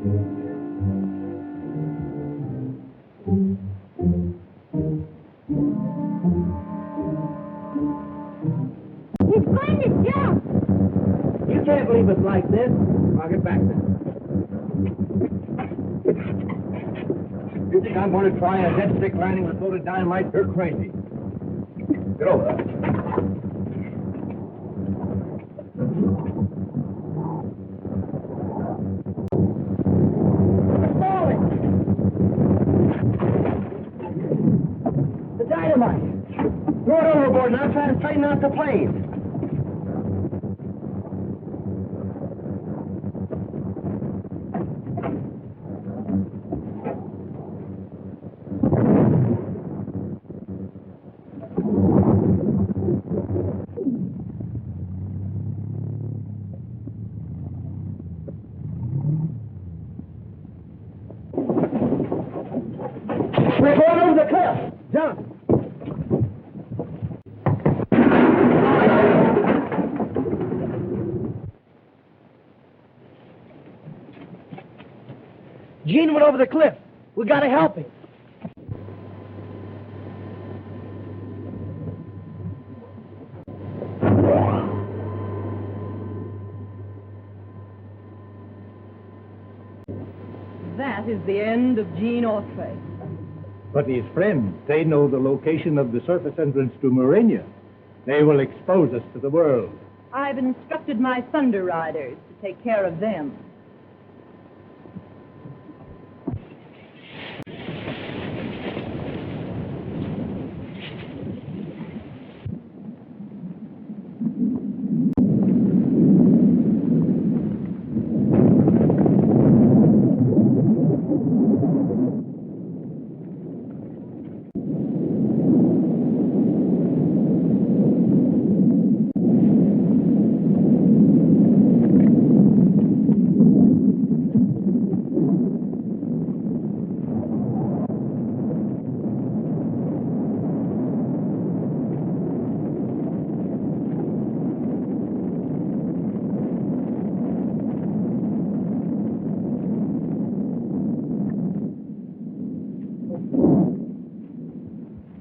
He's going to jump. You can't leave us like this. I'll get back now. You think I'm going to try a dead stick landing with loaded dynamite? You're crazy. Get over there. It's falling. The dynamite. Throw it overboard now. Try to straighten out the plane. We're going over the cliff. Jump. Gene went over the cliff. We gotta help him. That is the end of Gene Autry. But his friends, they know the location of the surface entrance to Murania. They will expose us to the world. I've instructed my Thunder Riders to take care of them.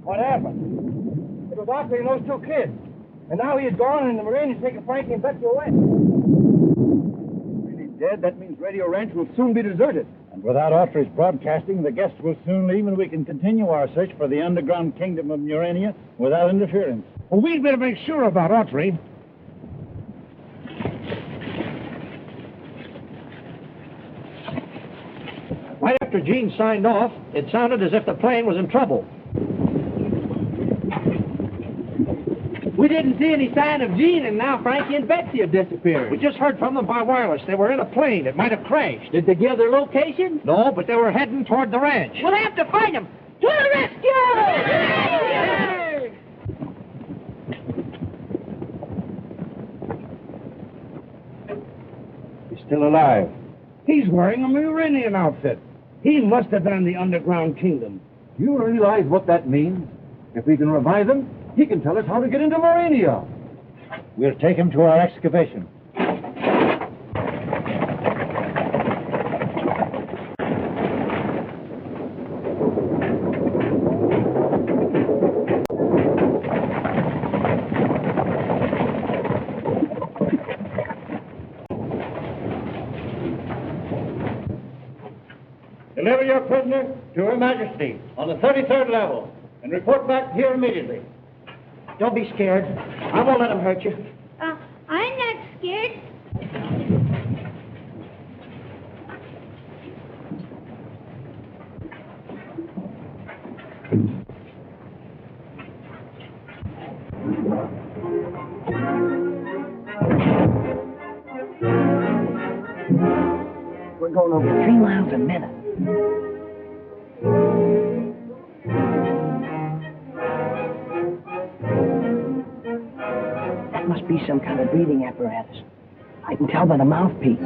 What happened? It was Autry and those two kids. And now he is gone and the Marine is taking Frankie and Betsy away. Really dead? That means Radio Ranch will soon be deserted. And without Autry's broadcasting, the guests will soon leave and we can continue our search for the underground kingdom of Murania without interference. Well, we'd better make sure about Autry. Right after Gene signed off, it sounded as if the plane was in trouble. We didn't see any sign of Gene, and now Frankie and Betsy have disappeared. We just heard from them by wireless. They were in a plane. It might have crashed. Did they give their location? No, but they were heading toward the ranch. We'll have to find him. To the rescue! He's still alive. He's wearing a Muranian outfit. He must have been in the underground kingdom. Do you realize what that means? If we can revive him, he can tell us how to get into Murania. We'll take him to our excavation. Deliver your prisoner to Her Majesty on the 33rd level and report back here immediately. Don't be scared. I won't let him hurt you. I'm not scared. We're going over 3 miles a minute. That must be some kind of breathing apparatus. I can tell by the mouthpiece.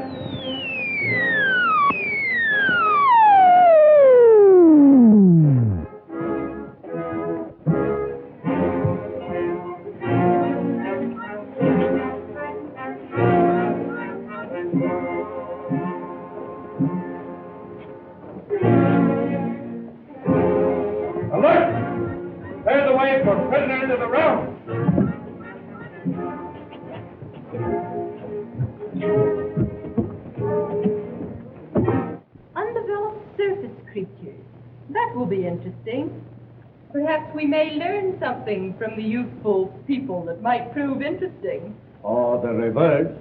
Alert! Clear the way for prisoners of the realm. Undeveloped surface creatures. That will be interesting. Perhaps we may learn something from the youthful people that might prove interesting. Or the reverse.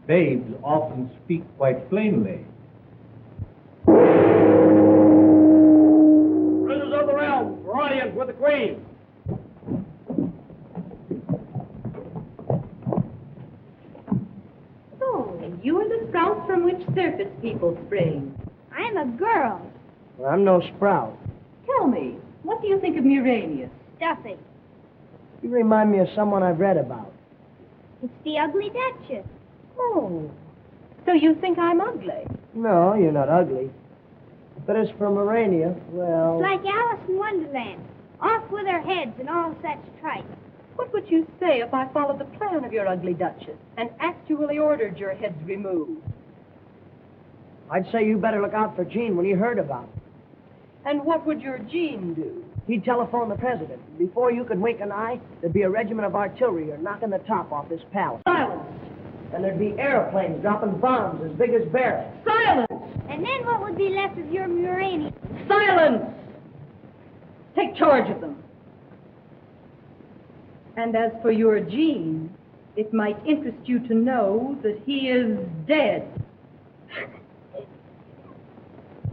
Babes often speak quite plainly. Prisoners of the realm, for audience with the Queen. So, you are the sprouts from which surface people spring. I'm a girl. Well, I'm no sprout. Tell me, what do you think of Muranius? Stuffy. You remind me of someone I've read about. It's the ugly Duchess. Oh, so you think I'm ugly? No, you're not ugly. But as for Morania, well... It's like Alice in Wonderland. Off with her heads and all such tripe. What would you say if I followed the plan of your ugly Duchess and actually ordered your heads removed? I'd say you better look out for Gene when he heard about it. And what would your Gene do? He'd telephone the president. Before you could wink an eye, there'd be a regiment of artillery knocking the top off this palace. Silence! And there'd be airplanes dropping bombs as big as barrels. Silence! And then what would be left of your Muranius? Silence! Take charge of them. And as for your Gene, it might interest you to know that he is dead.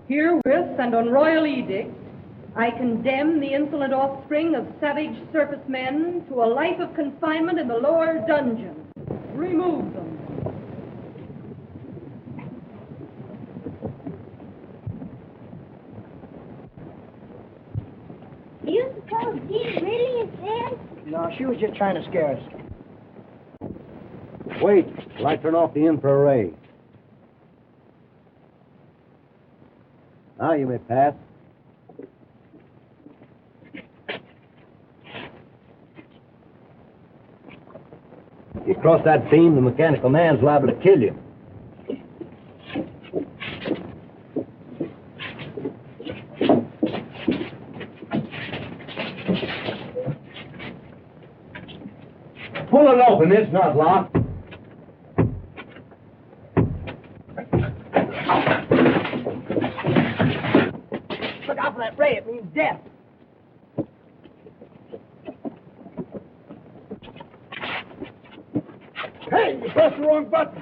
Herewith and on royal edict, I condemn the insolent offspring of savage surface men to a life of confinement in the lower dungeon. Remove them. Do you suppose Jean really is dead? No, she was just trying to scare us. Wait till I turn off the infrared. Now you may pass. You cross that beam, the mechanical man's liable to kill you. Pull it open, it's not locked. Look out for that ray, it means death. Hey, you pressed the wrong button.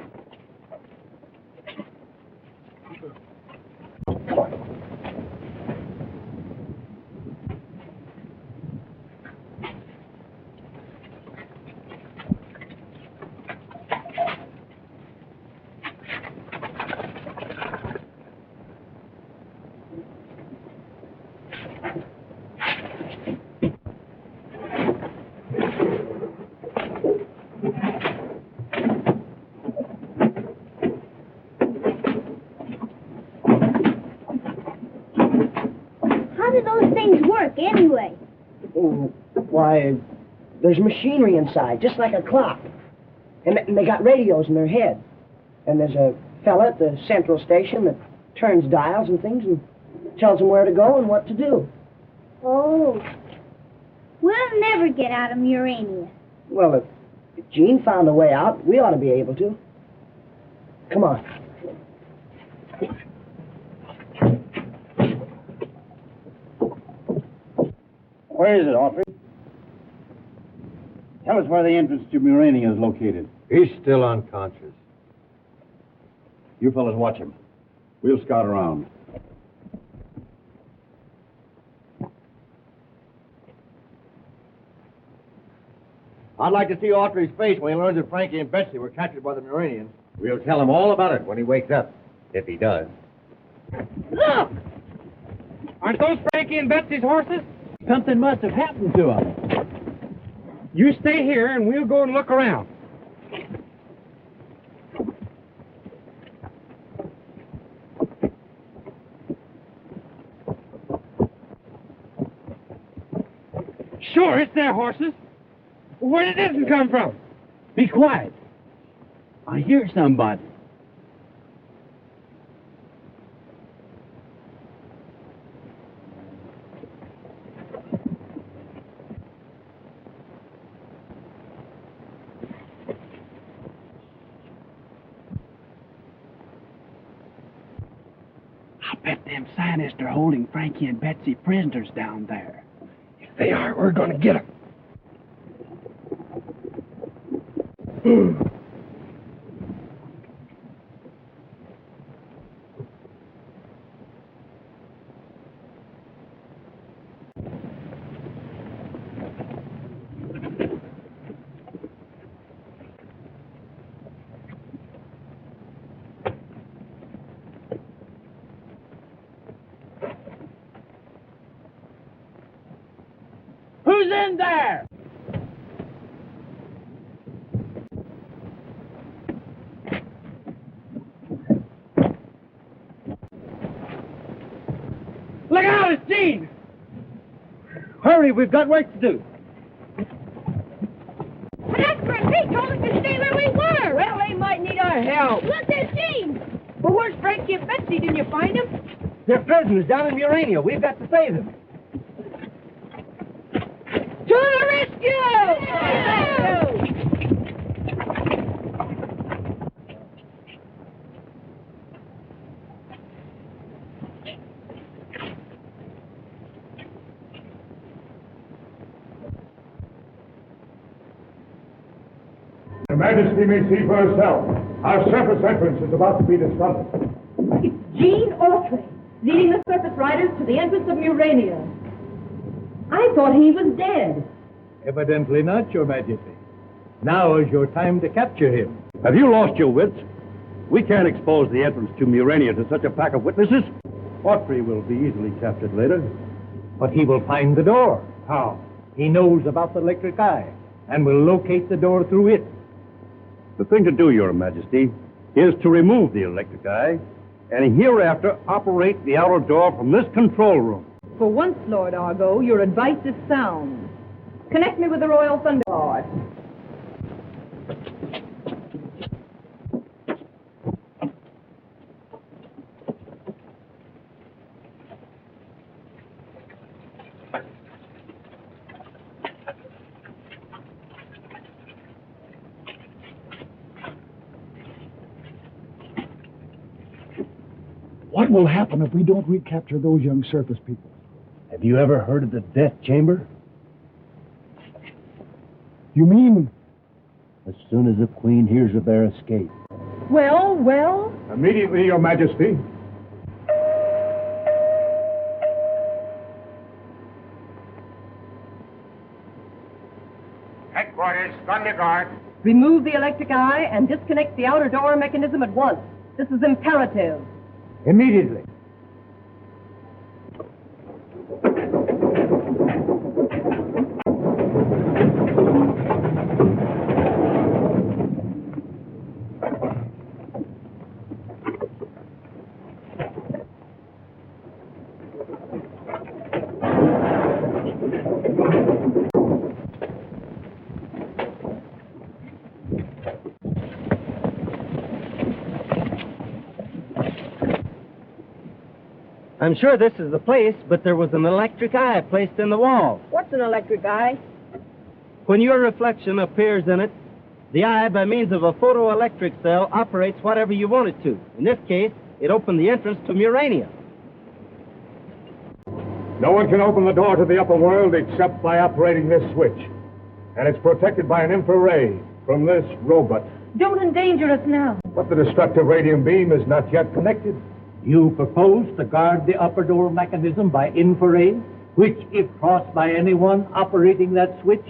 How do those things work, anyway? Why, there's machinery inside, just like a clock. And they got radios in their head. And there's a fella at the central station that turns dials and things and tells them where to go and what to do. Oh. We'll never get out of Murania. Well, if Gene found a way out, we ought to be able to. Come on. Where is it, Autry? Tell us where the entrance to Murania is located. He's still unconscious. You fellas watch him. We'll scout around. I'd like to see Autry's face when he learns that Frankie and Betsy were captured by the Muranians. We'll tell him all about it when he wakes up, if he does. Look! Aren't those Frankie and Betsy's horses? Something must have happened to them. You stay here and we'll go and look around. Sure, it's their horses. Where did this come from? Be quiet. I hear somebody. I'll bet them scientists are holding Frankie and Betsy prisoners down there. If they are, we're going to get them. Who's in there? Look out, it's Gene! Hurry, we've got work to do. But Expert, he told us to stay where we were. Well, they might need our help. Look, there's Gene. Well, where's Frankie and Betsy? Didn't you find them? They're prisoners down in Urania. We've got to save them. To the rescue! Your Majesty may see for herself. Our surface entrance is about to be discovered. It's Gene Autry, leading the surface riders to the entrance of Urania. I thought he was dead. Evidently not, Your Majesty. Now is your time to capture him. Have you lost your wits? We can't expose the entrance to Urania to such a pack of witnesses. Autry will be easily captured later. But he will find the door. How? He knows about the electric eye and will locate the door through it. The thing to do, Your Majesty, is to remove the electric eye and hereafter operate the outer door from this control room. For once, Lord Argo, your advice is sound. Connect me with the Royal Thunder Guard. What will happen if we don't recapture those young surface people? Have you ever heard of the death chamber? You mean? As soon as the Queen hears of their escape. Well? Immediately, Your Majesty. Headquarters, Thunder Guard. Remove the electric eye and disconnect the outer door mechanism at once. This is imperative. Immediately. I'm sure this is the place, but there was an electric eye placed in the wall. What's an electric eye? When your reflection appears in it, the eye, by means of a photoelectric cell, operates whatever you want it to. In this case, it opened the entrance to Urania. No one can open the door to the upper world except by operating this switch. And it's protected by an infrared from this robot. Don't endanger us now. But the destructive radium beam is not yet connected. You propose to guard the upper door mechanism by infrared, which, if crossed by anyone operating that switch,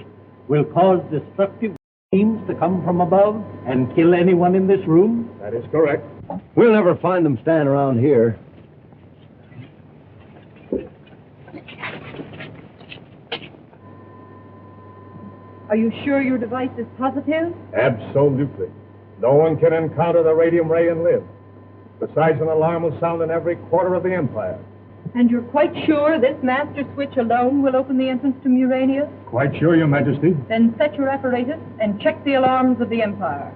will cause destructive beams to come from above and kill anyone in this room? That is correct. We'll never find them standing around here. Are you sure your device is positive? Absolutely. No one can encounter the radium ray and live. Besides, an alarm will sound in every quarter of the Empire. And you're quite sure this master switch alone will open the entrance to Urania? Quite sure, Your Majesty. Then set your apparatus and check the alarms of the Empire.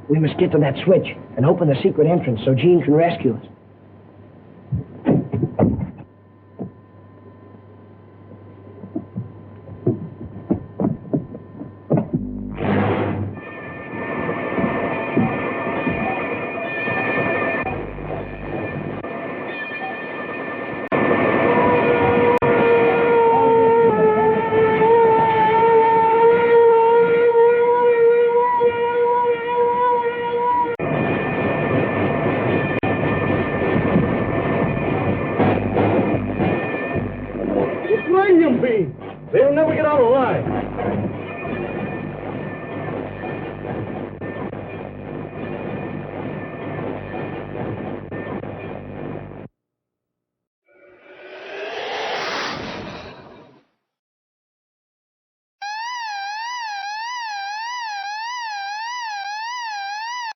We must get to that switch and open the secret entrance so Gene can rescue us.